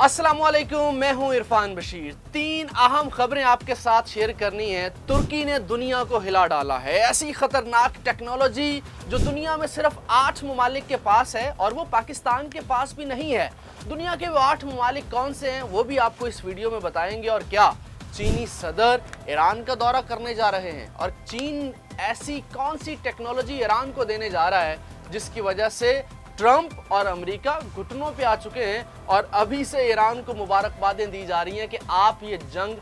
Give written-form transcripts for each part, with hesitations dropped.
अस्सलामुअलैकुम, मैं हूं इरफान बशीर। तीन अहम खबरें आपके साथ शेयर करनी है। तुर्की ने दुनिया को हिला डाला है। ऐसी खतरनाक टेक्नोलॉजी जो दुनिया में सिर्फ 8 ममालिक के पास है और वो पाकिस्तान के पास भी नहीं है। दुनिया के वो 8 ममालिक कौन से हैं वो भी आपको इस वीडियो में बताएंगे। और क्या चीनी सदर ईरान का दौरा करने जा रहे हैं और चीन ऐसी कौन सी टेक्नोलॉजी ईरान को देने जा रहा है जिसकी वजह से ट्रंप और अमेरिका घुटनों पे आ चुके हैं और अभी से ईरान को मुबारकबादें दी जा रही हैं कि आप ये जंग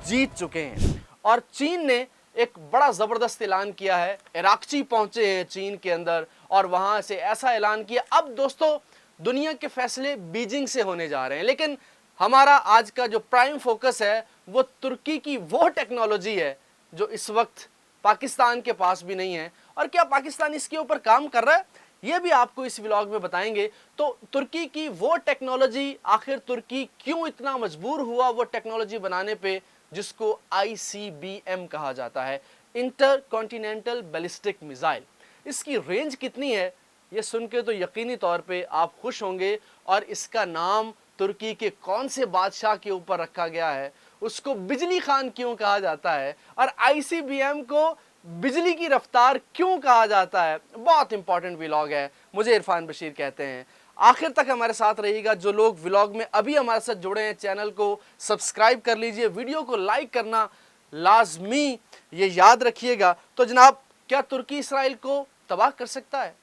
जीत चुके हैं। और चीन ने एक बड़ा ज़बरदस्त ऐलान किया है। इराकची पहुंचे हैं चीन के अंदर और वहां से ऐसा ऐलान किया। अब दोस्तों दुनिया के फैसले बीजिंग से होने जा रहे हैं, लेकिन हमारा आज का जो प्राइम फोकस है वो तुर्की की वो टेक्नोलॉजी है जो इस वक्त पाकिस्तान के पास भी नहीं है। और क्या पाकिस्तान इसके ऊपर काम कर रहा है ये भी आपको इस व्लॉग में बताएंगे। तो तुर्की की वो टेक्नोलॉजी, आखिर तुर्की क्यों इतना मजबूर हुआ वो टेक्नोलॉजी बनाने पे जिसको ICBM कहा जाता है, इंटर कॉन्टिनेंटल बैलिस्टिक मिसाइल। इसकी रेंज कितनी है ये सुन के तो यकीनी तौर पे आप खुश होंगे। और इसका नाम तुर्की के कौन से बादशाह के ऊपर रखा गया है, उसको बिजली खान क्यों कहा जाता है और ICBM को बिजली की रफ्तार क्यों कहा जाता है, बहुत इंपॉर्टेंट व्लॉग है। मुझे इरफान बशीर कहते हैं। आखिर तक हमारे साथ रहिएगा। जो लोग व्लॉग में अभी हमारे साथ जुड़े हैं चैनल को सब्सक्राइब कर लीजिए, वीडियो को लाइक करना लाजमी ये याद रखिएगा। तो जनाब, क्या तुर्की इसराइल को तबाह कर सकता है?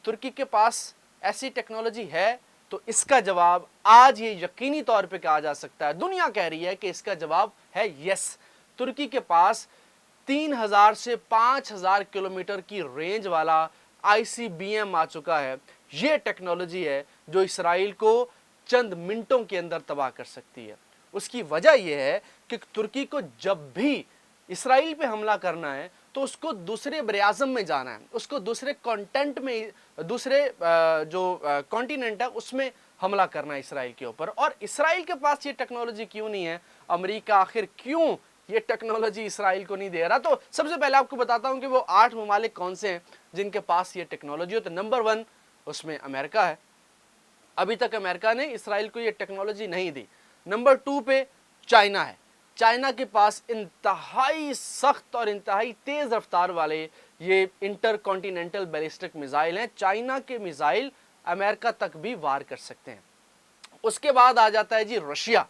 तुर्की के पास ऐसी टेक्नोलॉजी है? तो इसका जवाब आज ये यकीनी तौर पे कहा जा सकता है, दुनिया कह रही है कि इसका जवाब है यस। तुर्की के पास 3000 से 5000 किलोमीटर की रेंज वाला ICBM आ चुका है। ये टेक्नोलॉजी है जो इसराइल को चंद मिनटों के अंदर तबाह कर सकती है। उसकी वजह यह है कि तुर्की को जब भी इसराइल पे हमला करना है तो उसको दूसरे बरआज़म में जाना है, उसको दूसरे कॉन्टेंट में, दूसरे जो कॉन्टिनेंट है उसमें हमला करना है इसराइल के ऊपर। और इसराइल के पास ये टेक्नोलॉजी क्यों नहीं है? अमेरिका आखिर क्यों ये टेक्नोलॉजी इसराइल को नहीं दे रहा? तो सबसे पहले आपको बताता हूं कि वो 8 ममालिक कौन से हैं जिनके पास ये टेक्नोलॉजी हो। तो नंबर 1 उसमें अमेरिका है। अभी तक अमेरिका ने इसराइल को ये टेक्नोलॉजी नहीं दी। नंबर 2 पे चाइना है। चाइना के पास इंतहाई सख्त और इंतहाई तेज रफ्तार वाले ये इंटर कॉन्टिनेंटल बैलिस्टिक मिसाइल हैं। चाइना के मिसाइल अमेरिका तक भी वार कर सकते हैं। उसके बाद आ जाता है जी रशिया।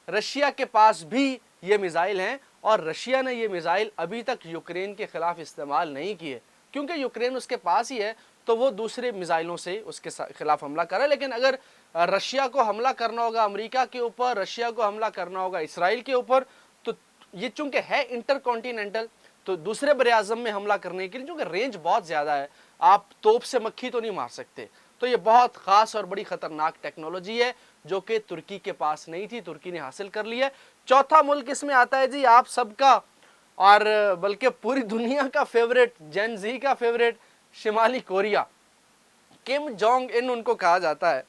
रशिया के पास भी ये मिसाइल हैं और रशिया ने ये मिसाइल अभी तक यूक्रेन के खिलाफ इस्तेमाल नहीं किए क्योंकि यूक्रेन उसके पास ही है, तो वो दूसरे मिसाइलों से उसके खिलाफ हमला करे। लेकिन अगर रशिया को हमला करना होगा अमेरिका के ऊपर, रशिया को हमला करना होगा इसराइल के ऊपर, तो ये चूंकि है इंटर कॉन्टिनेंटल, तो दूसरे बरआज़म में हमला करने के लिए चूंकि रेंज बहुत ज़्यादा है, आप तोप से मक्खी तो नहीं मार सकते। तो ये बहुत ख़ास और बड़ी ख़तरनाक टेक्नोलॉजी है जो कि तुर्की के पास नहीं थी, तुर्की ने हासिल कर ली है। चौथा मुल्क इसमें आता है जी आप सबका और बल्कि पूरी दुनिया का फेवरेट, जेन जी का फेवरेट, शिमाली कोरिया। किम जोंग इन उनको कहा जाता है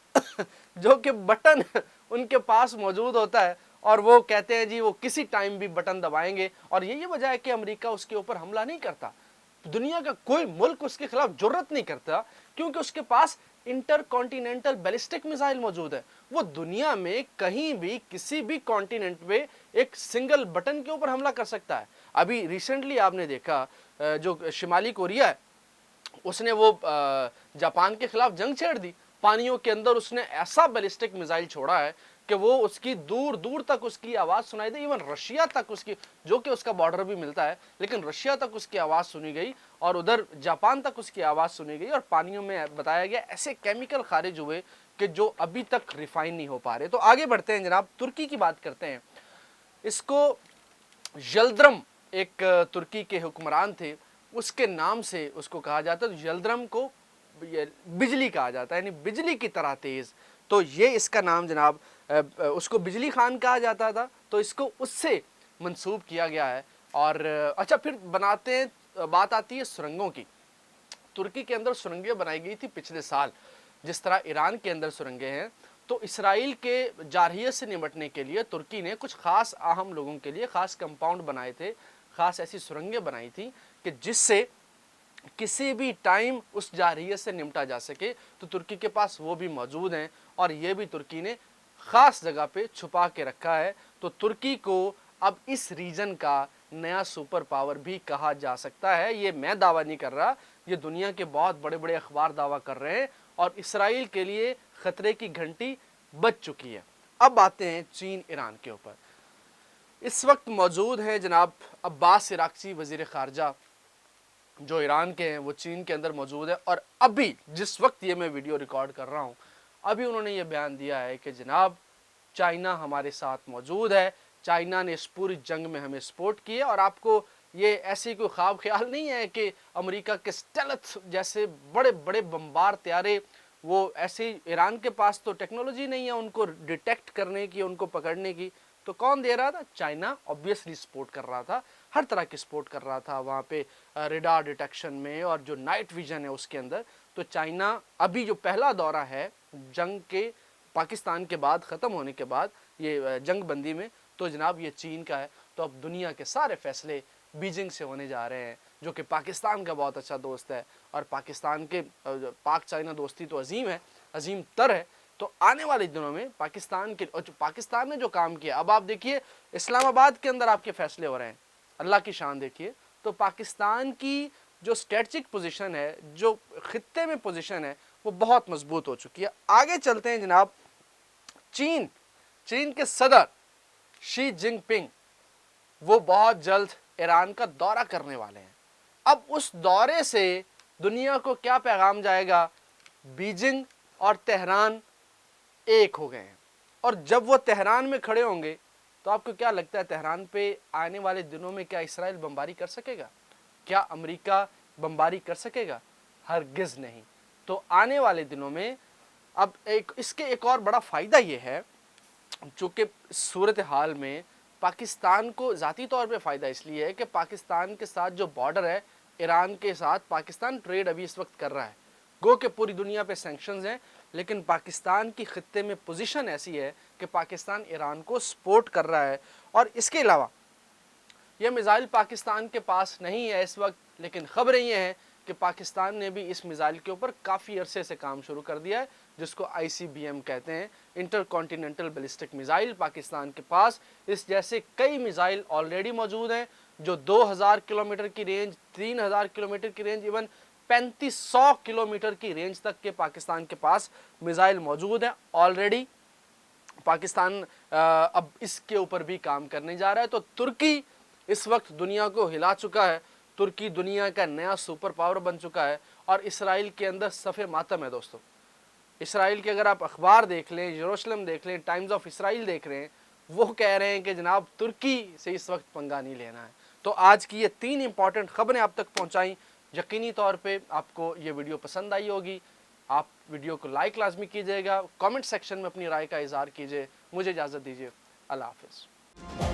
जो कि बटन उनके पास मौजूद होता है और वो कहते हैं जी वो किसी टाइम भी बटन दबाएंगे। और यही वजह है कि अमेरिका उसके ऊपर हमला नहीं करता, दुनिया का कोई मुल्क उसके खिलाफ जुर्रत नहीं करता क्योंकि उसके पास इंटर कॉन्टिनेंटल बैलिस्टिक मिसाइल मौजूद है। वो दुनिया में कहीं भी किसी भी कॉन्टिनेंट पे एक सिंगल बटन के ऊपर हमला कर सकता है। अभी रिसेंटली आपने देखा जो शिमाली कोरिया है उसने वो जापान के खिलाफ जंग छेड़ दी। पानियों के अंदर उसने ऐसा बैलिस्टिक मिसाइल छोड़ा है कि वो उसकी दूर दूर तक उसकी आवाज़ सुनाई दी। इवन रशिया तक उसकी, जो कि उसका बॉर्डर भी मिलता है, लेकिन रशिया तक उसकी आवाज़ सुनी गई और उधर जापान तक उसकी आवाज़ सुनी गई। और पानियों में बताया गया ऐसे केमिकल खारिज हुए कि जो अभी तक रिफाइन नहीं हो पा रहे। तो आगे बढ़ते हैं जनाब, तुर्की की बात करते हैं। इसको यल्द्रम, एक तुर्की के हुक्मरान थे, उसके नाम से उसको कहा जाता है। तो यल्द्रम को बिजली कहा जाता है, यानी बिजली की तरह तेज़। तो ये इसका नाम जनाब, उसको बिजली खान कहा जाता था, तो इसको उससे मंसूब किया गया है। और अच्छा, फिर बनाते हैं, बात आती है सुरंगों की। तुर्की के अंदर सुरंगें बनाई गई थी पिछले साल, जिस तरह ईरान के अंदर सुरंगें हैं। तो इसराइल के जारहियत से निपटने के लिए तुर्की ने कुछ ख़ास अहम लोगों के लिए ख़ास कंपाउंड बनाए थे, ख़ास ऐसी सुरंगें बनाई थी कि जिससे किसी भी टाइम उस जारहियत से निपटा जा सके। तो तुर्की के पास वो भी मौजूद हैं और ये भी तुर्की ने ख़ास जगह पे छुपा के रखा है। तो तुर्की को अब इस रीजन का नया सुपर पावर भी कहा जा सकता है। ये मैं दावा नहीं कर रहा, ये दुनिया के बहुत बड़े बड़े अखबार दावा कर रहे हैं और इसराइल के लिए खतरे की घंटी बज चुकी है। अब आते हैं चीन ईरान के ऊपर। इस वक्त मौजूद हैं जनाब अब्बास इराक़ची वज़ीर ख़ारजा, जो ईरान के हैं, वो चीन के अंदर मौजूद है। और अभी जिस वक्त ये मैं वीडियो रिकॉर्ड कर रहा हूँ, अभी उन्होंने ये बयान दिया है कि जनाब चाइना हमारे साथ मौजूद है, चाइना ने इस पूरी जंग में हमें सपोर्ट किया। और आपको ये ऐसी कोई ख्वाब ख्याल नहीं है कि अमेरिका के स्टेल्थ जैसे बड़े बड़े बम्बार त्यारे, वो ऐसे ईरान के पास तो टेक्नोलॉजी नहीं है उनको डिटेक्ट करने की, उनको पकड़ने की। तो कौन दे रहा था? चाइना ऑब्वियसली सपोर्ट कर रहा था, हर तरह की सपोर्ट कर रहा था वहाँ पे रेडार डिटेक्शन में और जो नाइट विजन है उसके अंदर। तो चाइना अभी जो पहला दौरा है जंग के पाकिस्तान के बाद ख़त्म होने के बाद ये जंग बंदी में, तो जनाब ये चीन का है। तो अब दुनिया के सारे फैसले बीजिंग से होने जा रहे हैं, जो कि पाकिस्तान का बहुत अच्छा दोस्त है। और पाकिस्तान के पाक चाइना दोस्ती तो अजीम है, अजीम तर है। तो आने वाले दिनों में पाकिस्तान के और पाकिस्तान ने जो काम किया, अब आप देखिए इस्लामाबाद के अंदर आपके फैसले हो रहे हैं, अल्लाह की शान देखिए। तो पाकिस्तान की जो स्ट्रेटजिक पोजीशन है, जो खित्ते में पोजीशन है, वो बहुत मजबूत हो चुकी है। आगे चलते हैं जनाब। चीन के सदर शी जिनपिंग वो बहुत जल्द ईरान का दौरा करने वाले हैं। अब उस दौरे से दुनिया को क्या पैगाम जाएगा? बीजिंग और तेहरान एक हो गए हैं। और जब वो तेहरान में खड़े होंगे तो आपको क्या लगता है तेहरान पे आने वाले दिनों में क्या इसराइल बमबारी कर सकेगा? क्या अमेरिका बमबारी कर सकेगा? हरगिज़ नहीं। तो आने वाले दिनों में अब इसके एक और बड़ा फ़ायदा ये है, चूँकि सूरत हाल में पाकिस्तान को ज़ाती तौर पे फ़ायदा इसलिए है कि पाकिस्तान के साथ जो बॉर्डर है ईरान के साथ, पाकिस्तान ट्रेड अभी इस वक्त कर रहा है। गो कि पूरी दुनिया पे सैंक्शंस हैं, लेकिन पाकिस्तान की खित्ते में पोजीशन ऐसी है कि पाकिस्तान ईरान को सपोर्ट कर रहा है। और इसके अलावा ये मिज़ाइल पाकिस्तान के पास नहीं है इस वक्त, लेकिन ख़बरें ये हैं कि पाकिस्तान ने भी इस मिज़ाइल के ऊपर काफ़ी अरसे से काम शुरू कर दिया है, जिसको ICBM कहते हैं, inter continental ballistic missile. Pakistan के पास इस जैसे कई मिज़ाइल ऑलरेडी मौजूद हैं, जो 2000 किलोमीटर की रेंज, 3000 किलोमीटर की रेंज, इवन 3500 किलोमीटर की रेंज तक के पाकिस्तान के पास मिज़ाइल मौजूद हैं ऑलरेडी। पाकिस्तान अब इसके ऊपर भी काम करने जा रहा है। तो तुर्की इस वक्त दुनिया को हिला चुका है, तुर्की दुनिया का नया सुपर पावर बन चुका है। और इसराइल के अंदर सफ़े मातम है दोस्तों। इसराइल के अगर आप अखबार देख लें, यरूशलेम देख लें, टाइम्स ऑफ इसराइल देख रहे हैं, वो कह रहे हैं कि जनाब तुर्की से इस वक्त पंगा नहीं लेना है। तो आज की ये 3 इंपॉर्टेंट खबरें आप तक पहुंचाई। यकीनी तौर पे आपको ये वीडियो पसंद आई होगी। आप वीडियो को लाइक लाजमी कीजिएगा, कमेंट सेक्शन में अपनी राय का इज़हार कीजिए। मुझे इजाज़त दीजिए, अल्लाह हाफ़िज़।